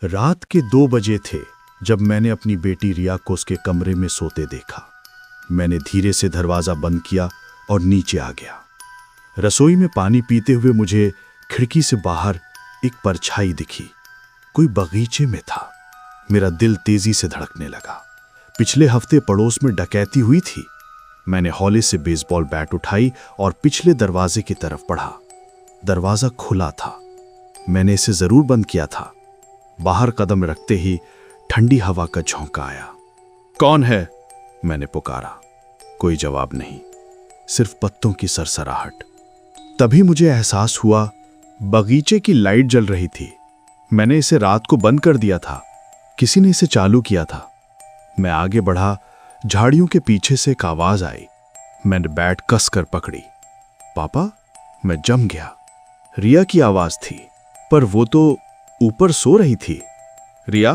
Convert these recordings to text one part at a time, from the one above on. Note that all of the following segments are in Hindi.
रात के 2 बजे थे जब मैंने अपनी बेटी रिया को उसके कमरे में सोते देखा। मैंने धीरे से दरवाज़ा बंद किया और नीचे आ गया। रसोई में पानी पीते हुए मुझे खिड़की से बाहर एक परछाई दिखी। कोई बगीचे में था। मेरा दिल तेजी से धड़कने लगा। पिछले हफ्ते पड़ोस में डकैती हुई थी। मैंने हौले से बेसबॉल बैट उठाई और पिछले दरवाजे की तरफ बढ़ा। दरवाज़ा खुला था। मैंने इसे जरूर बंद किया था। बाहर कदम रखते ही ठंडी हवा का झोंका आया। कौन है? मैंने पुकारा। कोई जवाब नहीं, सिर्फ पत्तों की सरसराहट। तभी मुझे एहसास हुआ बगीचे की लाइट जल रही थी। मैंने इसे रात को बंद कर दिया था। किसी ने इसे चालू किया था। मैं आगे बढ़ा। झाड़ियों के पीछे से एक आवाज आई। मैंने बैट कसकर पकड़ी। पापा? मैं जम गया। रिया की आवाज थी, पर वो तो ऊपर सो रही थी। रिया,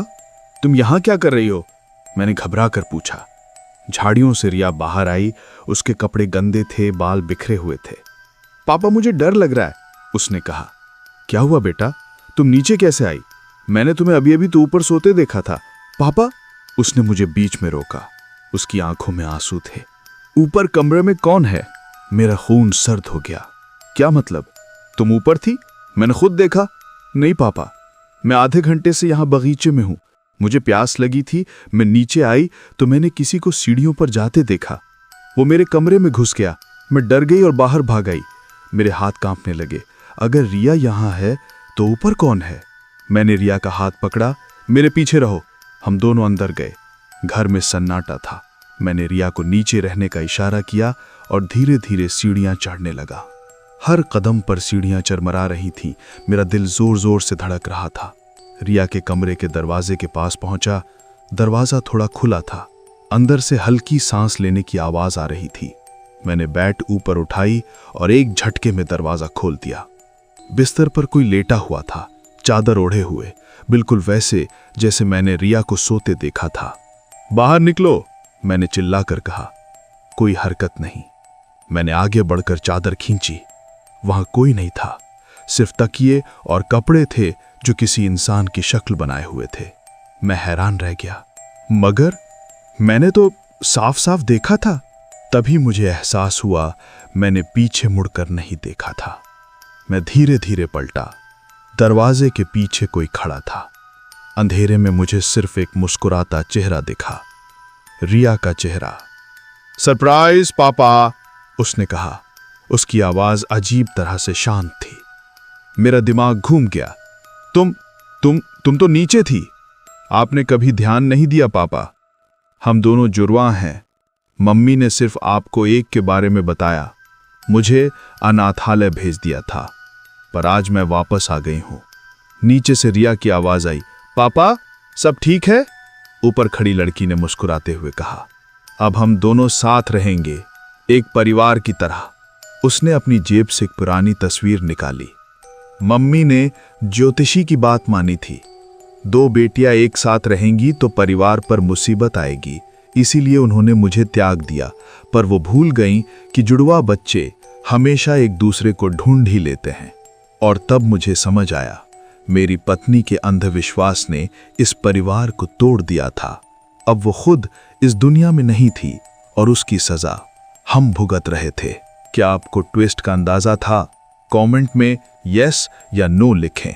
तुम यहां क्या कर रही हो? मैंने घबरा कर पूछा। झाड़ियों से रिया बाहर आई। उसके कपड़े गंदे थे, बाल बिखरे हुए थे। पापा, मुझे डर लग रहा है, उसने कहा। क्या हुआ बेटा? तुम नीचे कैसे आई? मैंने तुम्हें अभी अभी तो ऊपर सोते देखा था। पापा, उसने मुझे बीच में रोका। उसकी आंखों में आंसू थे। ऊपर कमरे में कौन है? मेरा खून सर्द हो गया। क्या मतलब? तुम ऊपर थी? मैंने खुद देखा। नहीं पापा, मैं आधे घंटे से यहां बगीचे में हूं। मुझे प्यास लगी थी। मैं नीचे आई तो मैंने किसी को सीढ़ियों पर जाते देखा। वो मेरे कमरे में घुस गया। मैं डर गई और बाहर भाग आई। मेरे हाथ कांपने लगे। अगर रिया यहां है तो ऊपर कौन है? मैंने रिया का हाथ पकड़ा। मेरे पीछे रहो। हम दोनों अंदर गए। घर में सन्नाटा था। मैंने रिया को नीचे रहने का इशारा किया और धीरे धीरे सीढ़ियां चढ़ने लगा। हर कदम पर सीढ़ियां चरमरा रही थीं। मेरा दिल जोर जोर से धड़क रहा था। रिया के कमरे के दरवाजे के पास पहुंचा। दरवाजा थोड़ा खुला था। अंदर से हल्की सांस लेने की आवाज आ रही थी। मैंने बैट ऊपर उठाई और एक झटके में दरवाजा खोल दिया। बिस्तर पर कोई लेटा हुआ था, चादर ओढ़े हुए, बिल्कुल वैसे जैसे मैंने रिया को सोते देखा था। बाहर निकलो, मैंने चिल्लाकर कहा। कोई हरकत नहीं। मैंने आगे बढ़कर चादर खींची। वहां कोई नहीं था। सिर्फ तकिए और कपड़े थे जो किसी इंसान की शक्ल बनाए हुए थे। मैं हैरान रह गया। मगर मैंने तो साफ साफ देखा था। तभी मुझे एहसास हुआ मैंने पीछे मुड़कर नहीं देखा था। मैं धीरे धीरे पलटा। दरवाजे के पीछे कोई खड़ा था। अंधेरे में मुझे सिर्फ एक मुस्कुराता चेहरा दिखा। रिया का चेहरा। सरप्राइज पापा, उसने कहा। उसकी आवाज अजीब तरह से शांत थी। मेरा दिमाग घूम गया। तुम तो नीचे थी। आपने कभी ध्यान नहीं दिया पापा। हम दोनों जुड़वा हैं। मम्मी ने सिर्फ आपको एक के बारे में बताया। मुझे अनाथालय भेज दिया था, पर आज मैं वापस आ गई हूं। नीचे से रिया की आवाज आई। पापा, सब ठीक है? ऊपर खड़ी लड़की ने मुस्कुराते हुए कहा। अब हम दोनों साथ रहेंगे, एक परिवार की तरह। उसने अपनी जेब से एक पुरानी तस्वीर निकाली। मम्मी ने ज्योतिषी की बात मानी थी। 2 बेटियां एक साथ रहेंगी तो परिवार पर मुसीबत आएगी, इसीलिए उन्होंने मुझे त्याग दिया। पर वो भूल गईं कि जुड़वा बच्चे हमेशा एक दूसरे को ढूंढ ही लेते हैं। और तब मुझे समझ आया, मेरी पत्नी के अंधविश्वास ने इस परिवार को तोड़ दिया था। अब वो खुद इस दुनिया में नहीं थी और उसकी सजा हम भुगत रहे थे। क्या आपको ट्विस्ट का अंदाजा था? कमेंट में यस या नो लिखें।